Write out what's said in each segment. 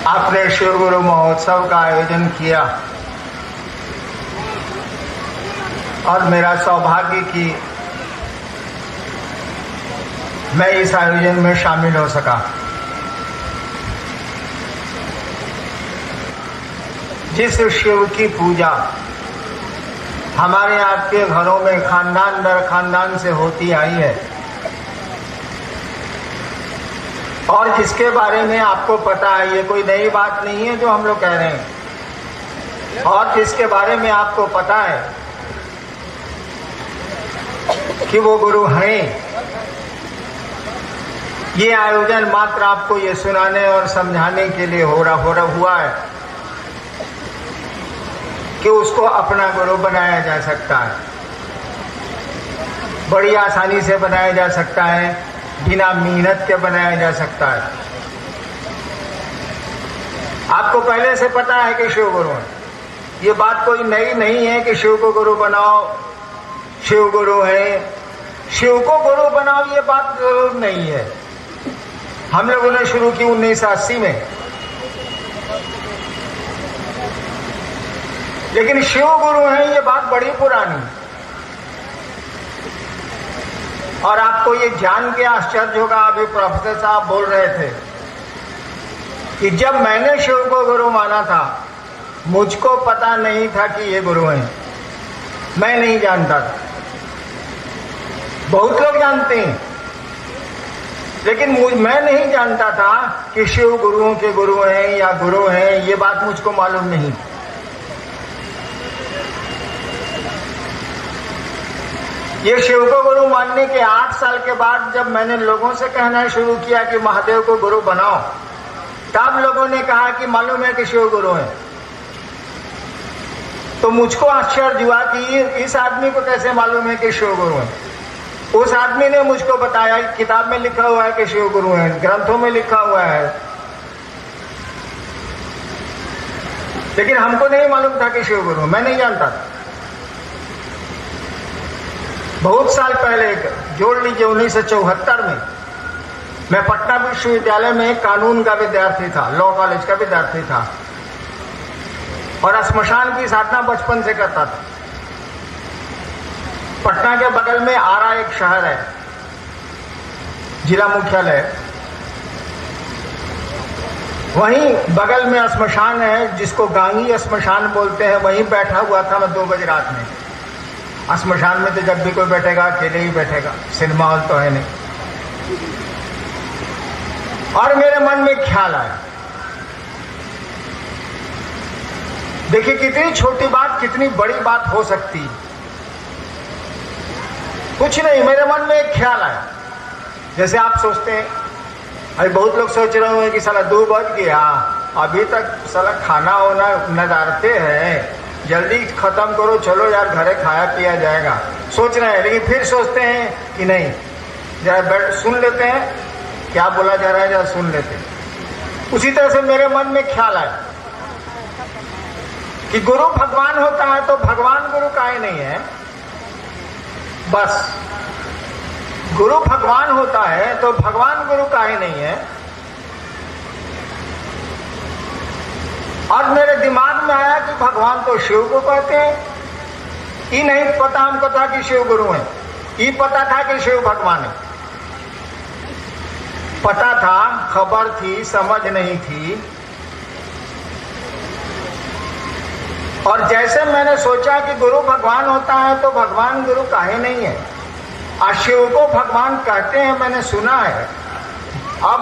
आपने शिव गुरु महोत्सव का आयोजन किया और मेरा सौभाग्य कि मैं इस आयोजन में शामिल हो सका। जिस शिव की पूजा हमारे आपके घरों में खानदान दर खानदान से होती आई है और जिसके बारे में आपको पता है, ये कोई नई बात नहीं है जो हम लोग कह रहे हैं, और जिसके बारे में आपको पता है कि वो गुरु हैं, ये आयोजन मात्र आपको ये सुनाने और समझाने के लिए हो रहा हुआ है कि उसको अपना गुरु बनाया जा सकता है। बड़ी आसानी से बनाया जा सकता है, बिना मेहनत के बनाया जा सकता है। आपको पहले से पता है कि शिव गुरु है, ये बात कोई नई नहीं है कि शिव को गुरु बनाओ, शिव गुरु है, शिव को गुरु बनाओ, ये बात जरूर नहीं है। हम लोगों ने शुरू की 1980 में, लेकिन शिव गुरु है ये बात बड़ी पुरानी। और आपको ये जान के आश्चर्य होगा, अभी प्रोफेसर साहब बोल रहे थे कि जब मैंने शिव को गुरु माना था, मुझको पता नहीं था कि ये गुरु हैं, मैं नहीं जानता था। बहुत लोग जानते हैं, लेकिन मैं नहीं जानता था कि शिव गुरुओं के गुरु हैं या गुरु हैं, ये बात मुझको मालूम नहीं। ये शिव को गुरु मानने के 8 साल के बाद जब मैंने लोगों से कहना शुरू किया कि महादेव को गुरु बनाओ, तब लोगों ने कहा कि मालूम है कि शिव गुरु हैं। तो मुझको आश्चर्य हुआ कि इस आदमी को कैसे मालूम है कि शिव गुरु हैं। उस आदमी ने मुझको बताया, किताब में लिखा हुआ है कि शिव गुरु हैं, ग्रंथों में लिखा हुआ है, लेकिन हमको नहीं मालूम था कि शिव गुरु, मैं नहीं जानता था। बहुत साल पहले, जोड़ लीजिए 1974 में, मैं पटना विश्वविद्यालय में कानून का विद्यार्थी था, लॉ कॉलेज का विद्यार्थी था, और श्मशान की साधना बचपन से करता था। पटना के बगल में आरा एक शहर है, जिला मुख्यालय, वहीं बगल में श्मशान है जिसको गांगी श्मशान बोलते हैं। वहीं बैठा हुआ था मैं 2 बजे रात में। श्मशान में तो जब भी कोई बैठेगा अकेले ही बैठेगा, सिनेमा हॉल तो है नहीं। और मेरे मन में ख्याल आया, देखिए कितनी छोटी बात कितनी बड़ी बात हो सकती। कुछ नहीं, मेरे मन में एक ख्याल आया। जैसे आप सोचते हैं, अभी बहुत लोग सोच रहे होंगे कि साला 2 बज गया, अभी तक साला खाना होना नजारते हैं, जल्दी खत्म करो, चलो यार घरे खाया पिया जाएगा, सोच रहे हैं। लेकिन फिर सोचते हैं कि नहीं, जरा बैठ सुन लेते हैं क्या बोला जा रहा है, जरा सुन लेते हैं। उसी तरह से मेरे मन में ख्याल आया कि गुरु भगवान होता है तो भगवान गुरु काहे नहीं है। बस गुरु भगवान होता है तो भगवान गुरु काहे नहीं है। और मेरे दिमाग में आया कि भगवान तो शिव को कहते हैं। ये नहीं पता हमको था कि शिव गुरु हैं, ये पता था कि शिव भगवान है, पता था, खबर थी, समझ नहीं थी। और जैसे मैंने सोचा कि गुरु भगवान होता है तो भगवान गुरु काहे नहीं है, और शिव को भगवान कहते हैं, मैंने सुना है। अब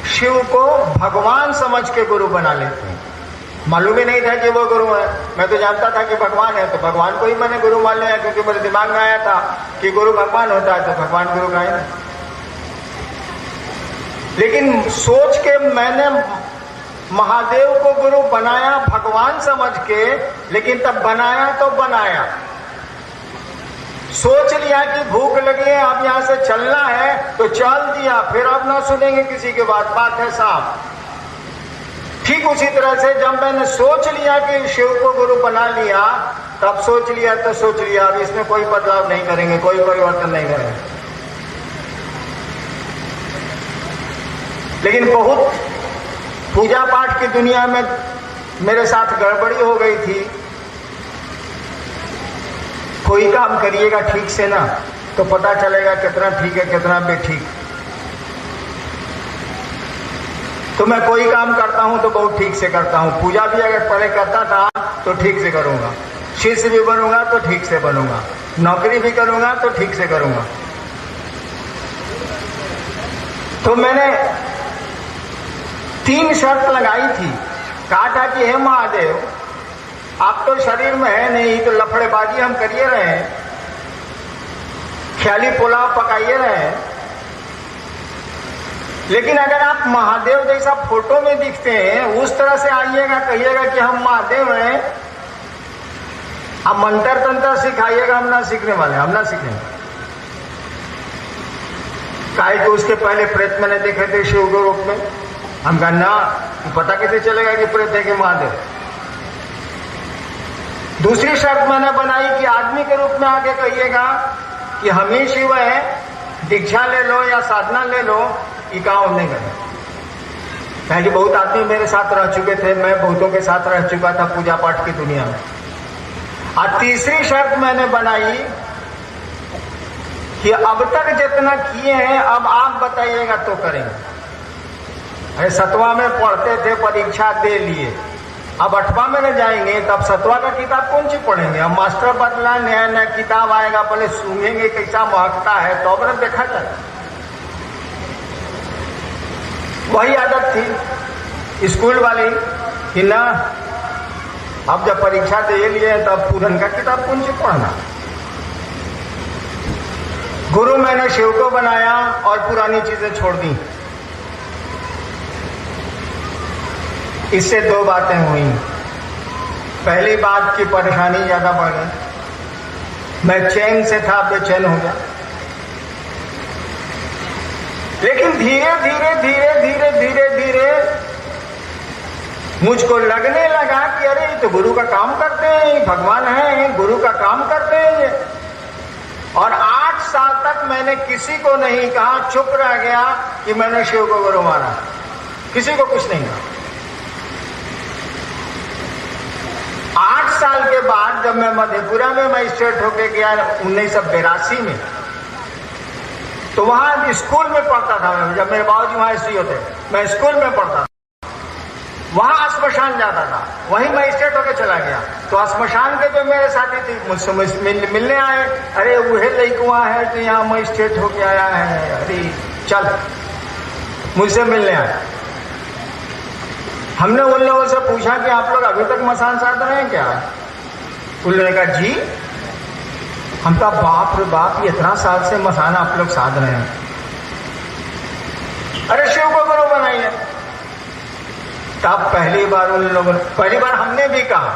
शिव को भगवान समझ के गुरु बना लेते हैं। मालूम ही नहीं था कि वो गुरु है, मैं तो जानता था कि भगवान है, तो भगवान को ही मैंने गुरु मान लिया, क्योंकि मेरे दिमाग में आया था कि गुरु भगवान होता है तो भगवान गुरु का है। लेकिन सोच के मैंने महादेव को गुरु बनाया भगवान समझ के, लेकिन तब बनाया तो बनाया, सोच लिया कि भूख लगी है, अब यहां से चलना है तो चल दिया, फिर अब ना सुनेंगे किसी के बात है साहब। ठीक उसी तरह से जब मैंने सोच लिया कि शिव को गुरु बना लिया, तब सोच लिया अब इसमें कोई बदलाव नहीं करेंगे, कोई परिवर्तन नहीं करेंगे। लेकिन बहुत पूजा पाठ की दुनिया में मेरे साथ गड़बड़ी हो गई थी। कोई काम करिएगा ठीक से ना तो पता चलेगा कितना ठीक है कितना बेठीक। तो मैं कोई काम करता हूं तो बहुत ठीक से करता हूं। पूजा भी अगर पहले करता था तो ठीक से करूंगा, शिष्य भी बनूंगा तो ठीक से बनूंगा, नौकरी भी करूंगा तो ठीक से करूंगा। तो मैंने 3 शर्त लगाई थी। कहा था कि हे महादेव, आप तो शरीर में है नहीं तो लफड़ेबाजी हम करिए रहे, ख्याली पुलाव पकाइए रहे, लेकिन अगर आप महादेव जैसा फोटो में दिखते हैं उस तरह से आइएगा, कहिएगा कि हम महादेव हैं, आप मंत्र तंत्र सिखाइएगा, हम ना सीखने वाले, हम ना सीखेंगे। काहे कि उसके पहले प्रेत मैंने देखे थे शिव के रूप में। हम कहा ना, पता कैसे चलेगा कि प्रेत है कि महादेव। दूसरी शर्त मैंने बनाई कि आदमी के रूप में आके कहिएगा कि हम ही शिव है, दीक्षा ले लो या साधना ले लो, ये काम नहीं करें। कहे कि बहुत आदमी मेरे साथ रह चुके थे, मैं बहुतों के साथ रह चुका था पूजा पाठ की दुनिया में। और तीसरी शर्त मैंने बनाई कि अब तक जितना किए हैं अब आप बताइएगा तो करेंगे। अरे 7वां में पढ़ते थे, परीक्षा दे लिए, अब 8वां में न जाएंगे तब 7वां का किताब कौन सी पढ़ेंगे। अब मास्टर बदला, नया नया किताब आएगा, पहले सूंघेंगे कैसा महकता है तो अब देखा जाए। वही आदत थी स्कूल वाली कि ना, अब जब परीक्षा दे लिए तब पूरन का किताब कौन सी पढ़ना। गुरु मैंने शिव को बनाया और पुरानी चीजें छोड़ दी। इससे 2 बातें हुई। पहली बात की परेशानी ज्यादा बढ़ गई, मैं चैन से था बेचैन हो गया। लेकिन धीरे धीरे धीरे धीरे धीरे धीरे मुझको लगने लगा कि अरे ये तो गुरु का काम करते हैं, भगवान है, गुरु का काम करते हैं ये। और 8 साल तक मैंने किसी को नहीं कहा, चुप रह गया कि मैंने शिव को गुरु माना, किसी को कुछ नहीं कहा। 8 साल के बाद जब मैं मधेपुरा में मजिस्ट्रेट होके गया 1982 में, तो वहां स्कूल में पढ़ता था मैं। जब मेरे बाबूजी वहां एसडी होते, मैं स्कूल में पढ़ता था, वहां श्मशान जाता था, वहीं मजिस्ट्रेट होके चला गया। तो श्मशान के जो मेरे साथी थे मुझसे मिलने आए, अरे वही लड़कुआ है तो यहाँ मजिस्ट्रेट होके आया है, अरे चल, मुझसे मिलने आया। हमने उन लोगों से पूछा कि आप लोग अभी तक मसान साध रहे हैं क्या? उन लोगों ने कहा जी, हम तो बाप रे बाप, इतना साल से मसान आप लोग साध रहे हैं। अरे शिव को गुरु बनाइए। तब पहली बार उन लोगों ने, पहली बार हमने भी कहा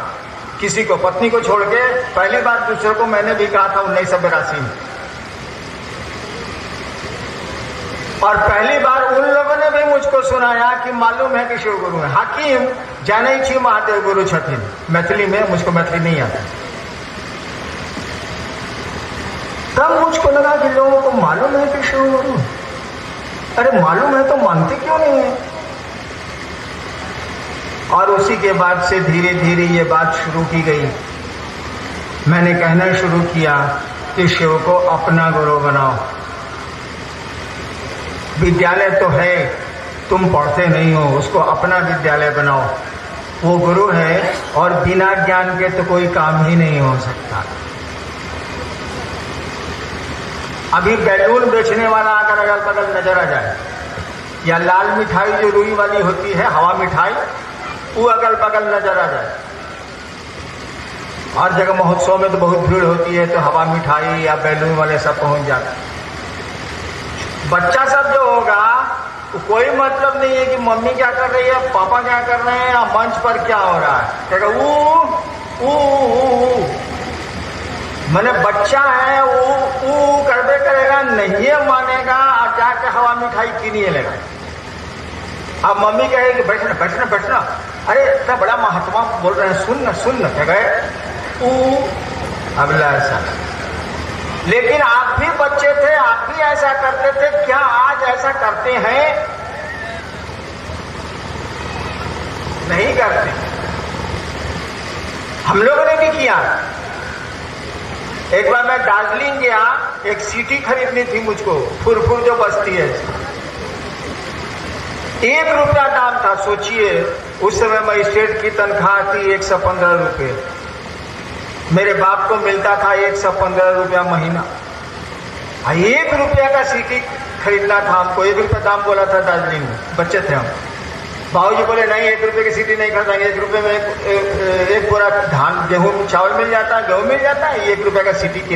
किसी को, पत्नी को छोड़ के पहली बार दूसरे को मैंने भी कहा था 1982 में। और पहली बार उन लोगों ने भी मुझको सुनाया कि मालूम है कि शिव गुरु है। हकीम जाने छी महादेव गुरु छथिन, मैथिली में, मुझको मैथिली नहीं आता। तब मुझको लगा कि लोगों को मालूम है कि शिव गुरु, अरे मालूम है तो मानते क्यों नहीं है। और उसी के बाद से धीरे धीरे ये बात शुरू की गई। मैंने कहना शुरू किया कि शिव को अपना गुरु बनाओ। विद्यालय तो है, तुम पढ़ते नहीं हो, उसको अपना विद्यालय बनाओ। वो गुरु है और बिना ज्ञान के तो कोई काम ही नहीं हो सकता। अभी बैलून बेचने वाला अगर अगल बगल नजर आ जाए, या लाल मिठाई जो रुई वाली होती है, हवा मिठाई, वो अगल बगल नजर आ जाए। हर जगह महोत्सव में तो बहुत भीड़ होती है, तो हवा मिठाई या बैलून वाले सब पहुंच जाते। बच्चा सब जो होगा तो कोई मतलब नहीं है कि मम्मी क्या कर रही है, पापा क्या कर रहे हैं, या मंच पर क्या हो रहा है। कहेगा मैंने बच्चा है, वो करबे करेगा, नहीं मानेगा और जाके हवा मिठाई कीनिए लेगा। अब मम्मी कहेगी बैठना बैठना बैठना, अरे इतना बड़ा महात्मा बोल रहे हैं, सुन न क्या गए अगला ऐसा। लेकिन आप भी बच्चे थे, आप भी ऐसा करते थे, क्या आज ऐसा करते हैं? नहीं करते। हम लोगों ने भी किया। एक बार मैं दार्जिलिंग गया, एक सीटी खरीदनी थी मुझको, फुरफुर जो बसती है, 1 रुपया दाम था। सोचिए उस समय मजिस्ट्रेट की तनख्वाह थी 115 रुपये, मेरे बाप को मिलता था 115 रुपया महीना। 1 रुपया का सीटी खरीदना था हमको, 1 रुपया दाम बोला था दार्जिलिंग में, बच्चे थे हम। बाबूजी बोले नहीं 1 रुपये की सीटी नहीं खरीदेंगे, 1 रुपये में एक बोरा धान गेहूं चावल मिल जाता है, गेहूं मिल जाता है, 1 रुपये का सीटी की